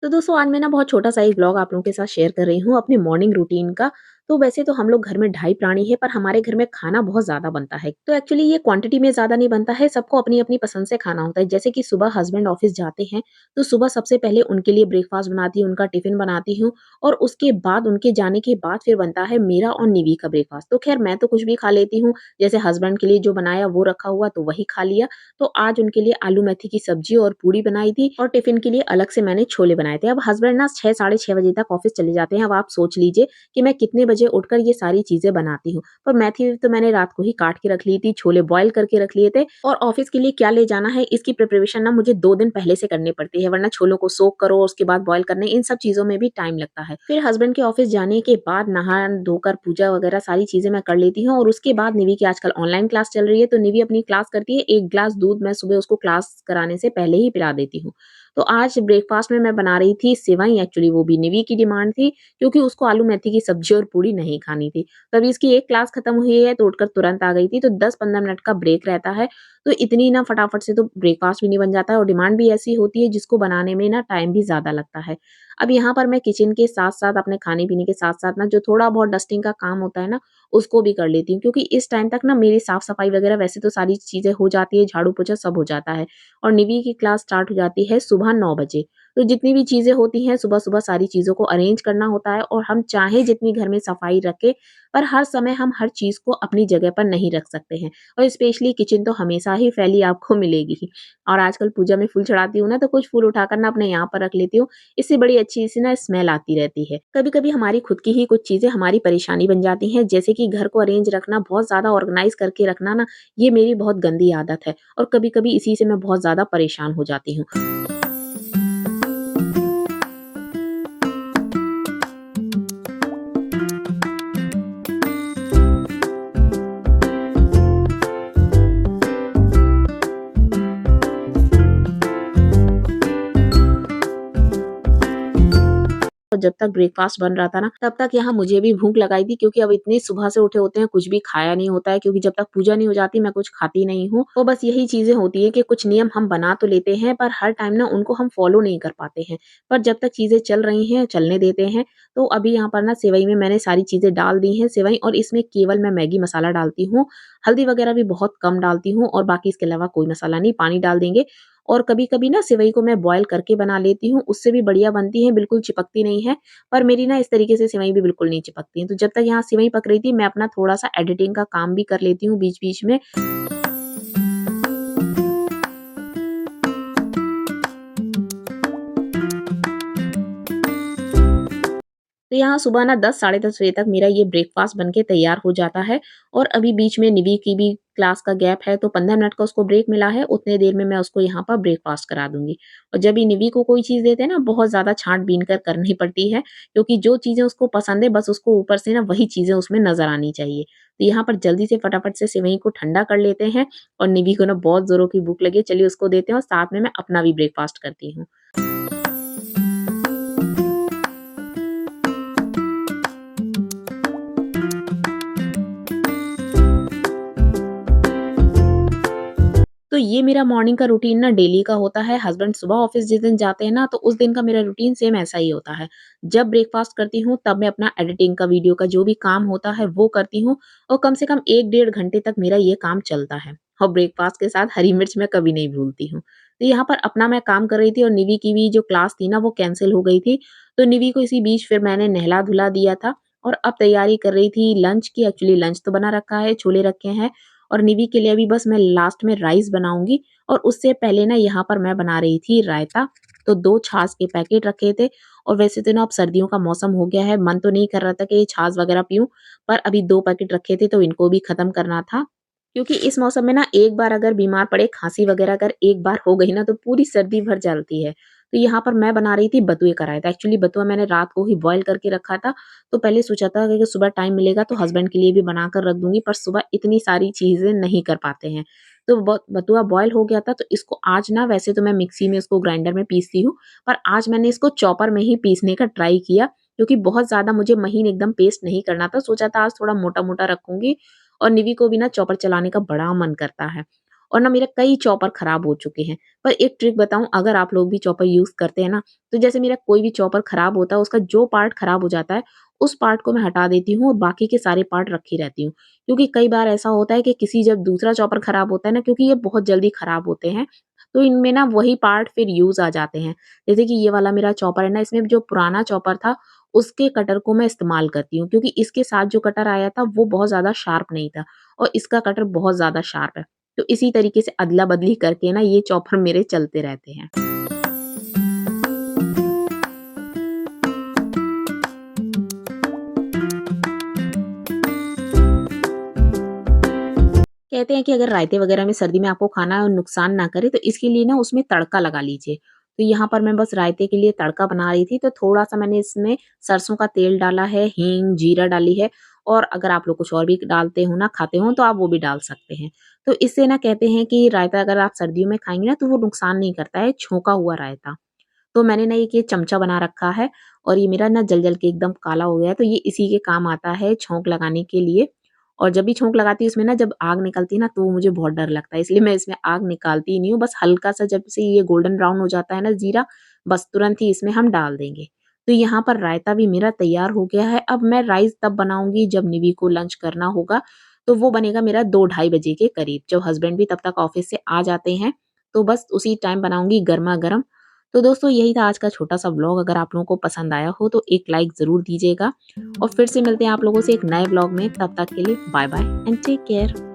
तो दोस्तों आज मैं ना बहुत छोटा-सा एक व्लॉग आप लोगों के साथ शेयर कर रही हूँ अपने मॉर्निंग रूटीन का। तो वैसे तो हम लोग घर में ढाई प्राणी हैं, पर हमारे घर में खाना बहुत ज़्यादा बनता है। तो एक्चुअली ये क्वांटिटी में ज़्यादा नहीं बनता है, सबको अपनी-अपनी पसंद से खाना होता है। जैसे कि सुबह हस्बैंड ऑफिस जाते हैं, तो सुबह सबसे पहले उनके लिए ब्रेकफास्ट बनाती हूँ, उनका टिफ़िन बनाती हूँ और उसके बाद उनके जाने के बाद फिर बनता है मेरा और निवी का ब्रेकफास्ट। तो ख़ैर मैं तो कुछ भी खा लेती हूँ, जैसे हस्बैंड के लिए जो बनाया वो रखा हुआ तो वही खा लिया। तो आज उनके लिए आलू मेथी की सब्जी और पूड़ी बनाई थी और टिफिन के लिए अलग से मैंने छोले बनाए थे। अब हस्बैंड ना 6 साढ़े 6 बजे तक ऑफिस चले जाते हैं। अब आप सोच लीजिए कि मैं कितने बजे उठकर ये सारी चीज़ें बनाती हूँ। पर मेथी तो मैंने रात को ही काट के रख ली थी, छोले बॉयल करके रख लिए थे और ऑफिस के लिए क्या ले जाना है इसकी प्रिपरेशन ना मुझे 2 दिन पहले से करनी पड़ती है, वरना छोलों को सोक करो उसके बाद बॉयल करने इन सब चीज़ों में भी टाइम लगता है। फिर हस्बैंड के ऑफिस जाने के बाद नहा धोकर पूजा वगैरह सारी चीज़ें मैं कर लेती हूँ और उसके बाद निवी की आजकल ऑनलाइन क्लास चल रही है, तो निवी अपनी क्लास करती है। 1 ग्लास दूध मैं सुबह उसको क्लास कराने से पहले ही पिला देती हूँ। तो आज ब्रेकफास्ट में मैं बना रही थी सेवई, एक्चुअली वो भी निवी की डिमांड थी क्योंकि उसको आलू मेथी की सब्जी और पूड़ी नहीं खानी थी। तभी इसकी एक क्लास खत्म हुई है तो उठकर तुरंत आ गई थी, तो 10-15 मिनट का ब्रेक रहता है। तो इतनी ना फटाफट से तो ब्रेकफास्ट भी नहीं बन जाता है और डिमांड भी ऐसी होती है जिसको बनाने में ना टाइम भी ज़्यादा लगता है। अब यहाँ पर मैं किचन के साथ-साथ अपने खाने-पीने के साथ-साथ ना जो थोड़ा बहुत डस्टिंग का काम होता है ना, उसको भी कर लेती हूँ क्योंकि इस टाइम तक ना मेरी साफ-सफाई वगैरह वैसे तो सारी चीज़ें हो जाती है, झाड़ू-पोछा सब हो जाता है और निवी की क्लास स्टार्ट हो जाती है सुबह 9 बजे। तो जितनी भी चीज़ें होती हैं सुबह-सुबह सारी चीज़ों को अरेंज करना होता है और हम चाहे जितनी घर में सफाई रखें, पर हर समय हम हर चीज़ को अपनी जगह पर नहीं रख सकते हैं और स्पेशली किचन तो हमेशा ही फैली आपको मिलेगी ही। और आजकल पूजा में फूल चढ़ाती हूँ ना, तो कुछ फूल उठाकर ना अपने यहाँ पर रख लेती हूँ, इससे बड़ी अच्छी-सी ना स्मेल आती रहती है। कभी-कभी हमारी खुद की ही कुछ चीज़ें हमारी परेशानी बन जाती हैं, जैसे कि घर को अरेंज रखना, बहुत ज़्यादा ऑर्गनाइज़ करके रखना ना, ये मेरी बहुत गंदी आदत है और कभी-कभी इसी से मैं बहुत ज़्यादा परेशान हो जाती हूँ। और जब तक ब्रेकफ़ास्ट बन रहा था ना, तब तक यहाँ मुझे भी भूख लगाई थी क्योंकि अब इतनी सुबह से उठे होते हैं, कुछ भी खाया नहीं होता है क्योंकि जब तक पूजा नहीं हो जाती, मैं कुछ खाती नहीं हूँ। तो बस यही चीज़ें होती हैं कि कुछ नियम हम बना तो लेते हैं, पर हर टाइम ना उनको हम फ़ॉलो नहीं कर पाते हैं। पर जब तक चीज़ें चल रही हैं, चलने देते हैं। तो अभी यहाँ पर ना सेवई में मैंने सारी चीज़ें डाल दी हैं, सेवई और इसमें केवल मैं मैगी मसाला डालती हूँ। हल्दी वगैरह भी बहुत कम डालती हूँ और बाकी इसके अलावा कोई मसाला नहीं, पानी डाल देंगे और कभी-कभी ना सेवई को मैं बॉयल करके बना लेती हूँ, उससे भी बढ़िया बनती है, बिल्कुल चिपकती नहीं है। पर मेरी ना इस तरीके से सेवई भी बिल्कुल नहीं चिपकती हैं। तो जब तक यहाँ सेवई पक रही थी, मैं अपना थोड़ा-सा एडिटिंग का काम भी कर लेती हूँ बीच-बीच में। तो यहाँ सुबह ना 10 साढ़े 10 बजे तक मेरा ये ब्रेकफ़ास्ट बन के तैयार हो जाता है और अभी बीच में निवी की भी क्लास का गैप है, तो 15 मिनट का उसको ब्रेक मिला है, उतने देर में मैं उसको यहाँ पर ब्रेकफ़ास्ट करा दूँगी। और जब भी निवी को कोई चीज़ देते हैं ना, बहुत ज़्यादा छाँट-बीन कर करनी पड़ती है, क्योंकि जो चीज़ें उसको पसंद है, बस उसको ऊपर से ना वही चीज़ें उसमें नज़र आनी चाहिए। तो यहाँ पर जल्दी से फटाफट से सेवई को ठंडा कर लेते हैं और निवी को ना बहुत ज़ोरों की भूख लगी है, चलिए उसको देते हैं और साथ में मैं अपना भी ब्रेकफ़ास्ट करती हूँ। तो ये मेरा मॉर्निंग का रूटीन ना डेली का होता है। हस्बैंड सुबह ऑफ़िस जिस दिन जाते हैं ना, तो उस दिन का मेरा रूटीन सेम ऐसा ही होता है। जब ब्रेकफ़ास्ट करती हूँ, तब मैं अपना एडिटिंग का वीडियो का जो भी काम होता है, वो करती हूँ और कम से कम 1 डेढ़ घंटे तक मेरा ये काम चलता है और ब्रेकफ़ास्ट के साथ हरी मिर्च मैं कभी नहीं भूलती हूँ। तो यहाँ पर अपना मैं काम कर रही थी और निवी की भी जो क्लास थी ना, वो कैंसल हो गई थी। तो निवी को इसी बीच फिर मैंने नहला-धुला दिया था और अब तैयारी कर रही थी लंच की। एक्चुअली लंच तो बना रखा है, छोले रखे हैं और निवी के लिए अभी बस मैं लास्ट में राइस बनाऊँगी और उससे पहले ना यहाँ पर मैं बना रही थी रायता। तो 2 छाछ के पैकेट रखे थे और वैसे तो ना अब सर्दियों का मौसम हो गया है, मन तो नहीं कर रहा था कि ये छाछ वगैरह पीऊँ, पर अभी 2 पैकेट रखे थे तो इनको भी खत्म करना था। क्योंकि इस मौसम में ना एक बार अगर बीमार पड़े, खाँसी वगैरह अगर एक बार हो गई ना तो पूरी सर्दी भर चलती है। तो यहाँ पर मैं बना रही थी बथुए का रायता। एक्चुअली बथुआ मैंने रात को ही बॉयल करके रखा था, तो पहले सोचा था कि सुबह टाइम मिलेगा तो हस्बैंड के लिए भी बनाकर रख दूँगी, पर सुबह इतनी सारी चीज़ें नहीं कर पाते हैं। तो ब बथुआ बॉयल हो गया था, तो इसको आज ना वैसे तो मैं मिक्सी में इसको ग्राइंडर में पीसती हूँ, पर आज मैंने इसको चॉपर में ही पीसने का ट्राई किया, क्योंकि बहुत ज़्यादा मुझे महीन एकदम पेस्ट नहीं करना था। सोचा था आज थोड़ा मोटा-मोटा रखूँगी और निवी को भी ना चॉपर चलाने का बड़ा मन करता है। और ना मेरे कई चॉपर खराब हो चुके हैं। पर एक ट्रिक बताऊँ, अगर आप लोग भी चॉपर यूज़ करते हैं ना, तो जैसे मेरा कोई भी चॉपर खराब होता है, उसका जो पार्ट खराब हो जाता है, उस पार्ट को मैं हटा देती हूँ और बाकी के सारे पार्ट रखी रहती हूँ। क्योंकि कई बार ऐसा होता है कि किसी जब दूसरा चॉपर खराब होता है ना, क्योंकि ये बहुत जल्दी खराब होते हैं, तो इनमें ना वही पार्ट फिर यूज़ आ जाते हैं। जैसे कि ये वाला मेरा चॉपर है ना, इसमें जो पुराना चॉपर था, उसके कटर को मैं इस्तेमाल करती हूँ, क्योंकि इसके साथ जो कटर आया था, वो बहुत ज़्यादा शार्प नहीं था और इसका कटर बहुत ज़्यादा शार्प है। तो इसी तरीके से अदला-बदली करके ना ये चॉपर मेरे चलते रहते हैं। कहते हैं कि अगर रायते वगैरह में सर्दी में आपको खाना नुकसान ना करे, तो इसके लिए ना उसमें तड़का लगा लीजिए। तो यहाँ पर मैं बस रायते के लिए तड़का बना रही थी, तो थोड़ा-सा मैंने इसमें सरसों का तेल डाला है, हींग, जीरा डाली है और अगर आप लोग कुछ और भी डालते हो ना, खाते हो, तो आप वो भी डाल सकते हैं। तो इससे ना कहते हैं कि रायता अगर आप सर्दियों में खाएँगे ना, तो वो नुकसान नहीं करता है, छोंका हुआ रायता। तो मैंने ना एक ये चमचा बना रखा है और ये मेरा ना जल-जल के एकदम काला हो गया है, तो ये इसी के काम आता है छौंक लगाने के लिए। और जब भी छौंक लगाती हूँ इसमें ना, जब आग निकलती है ना, तो मुझे बहुत डर लगता है, इसलिए मैं इसमें आग निकालती ही नहीं हूँ। बस हल्का-सा जब से ये गोल्डन ब्राउन हो जाता है ना जीरा, बस तुरंत ही इसमें हम डाल देंगे। तो यहाँ पर रायता भी मेरा तैयार हो गया है। अब मैं राइस तब बनाऊँगी जब निवि को लंच करना होगा, तो वो बनेगा मेरा 2 ढाई बजे के करीब, जब हस्बैंड भी तब तक ऑफ़िस से आ जाते हैं, तो बस उसी टाइम बनाऊँगी गरमा-गरम। तो दोस्तों यही था आज का छोटा-सा व्लॉग। अगर आप लोगों को पसंद आया हो तो एक लाइक ज़रूर दीजिएगा और फिर से मिलते हैं आप लोगों से एक नए व्लॉग में। तब तक के लिए bye bye and take care.